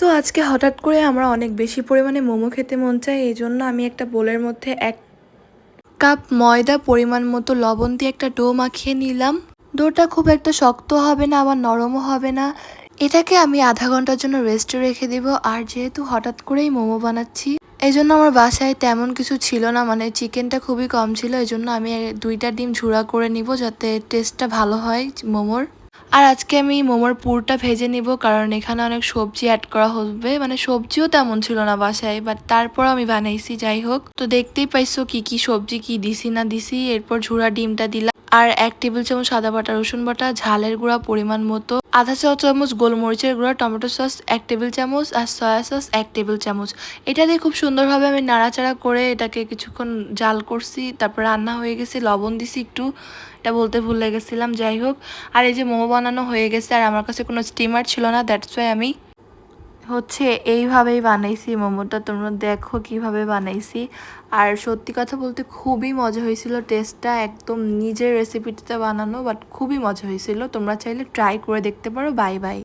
তো আজকে হঠাৎ করে আমরা অনেক বেশি পরিমাণে মোমো খেতে মন চায়, এই জন্য আমি একটা বোলের মধ্যে 1 কাপ ময়দা পরিমাণ মতো লবণ দিয়ে একটা ডো মাখিয়ে নিলাম। ডোটা খুব একটা শক্ত হবে না, আবার নরমও হবে না। এটাকে আমি আধা ঘন্টার জন্য রেস্টে রেখে দিব। আর যেহেতু হঠাৎ করেই মোমো বানাচ্ছি, এই জন্য আমার বাসায় তেমন কিছু ছিল না, মানে চিকেনটা খুবই কম ছিল। এই জন্য আমি 2টা ডিম ঝুড়া করে নিব যাতে টেস্টটা ভালো হয় মোমোর। আর আজকে আমি মোমোর পুরটা ভেজে নিব, কারণ এখানে অনেক সবজি অ্যাড করা হবে। মানে সবজিও তেমন ছিল না বাসায়, বাট তারপর আমি বানাইছি। যাই হোক, তো দেখতেই পাইছো কি কি সবজি কি দিছি না দিছি। এরপর ঝুড়া ডিমটা দিলাম, আর 1 টেবিল চামচ আদা বাটা, রসুন বাটা, ঝালের গুঁড়া পরিমাণ মতো, আধা চা চামচ গোলমরিচের গুঁড়া, টমেটো সস 1 টেবিল চামচ, আর সয়া সস 1 টেবিল চামচ। এটা দিয়ে খুব সুন্দরভাবে আমি নাড়াচাড়া করে এটাকে কিছুক্ষণ জাল করছি। তারপর রান্না হয়ে গেছে, লবণ দিছি একটু, এটা বলতে ভুলে গেছিলাম। যাই হোক, আর এই যে মোমো বানানো হয়ে গেছে, আর আমার কাছে কোনো স্টিমার ছিল না, দ্যাটস ওয়াই আমি এইভাবেই বানাইছি মোমোটা। তোমরা দেখো কিভাবে বানাইছি। আর সত্যি কথা বলতে খুবই মজা হয়েছিল, টেস্টটা একদম নিজের রেসিপিতে বানানো, বাট খুবই মজা হয়েছিল। তোমরা চাইলে ট্রাই করে দেখতে পারো। Bye bye.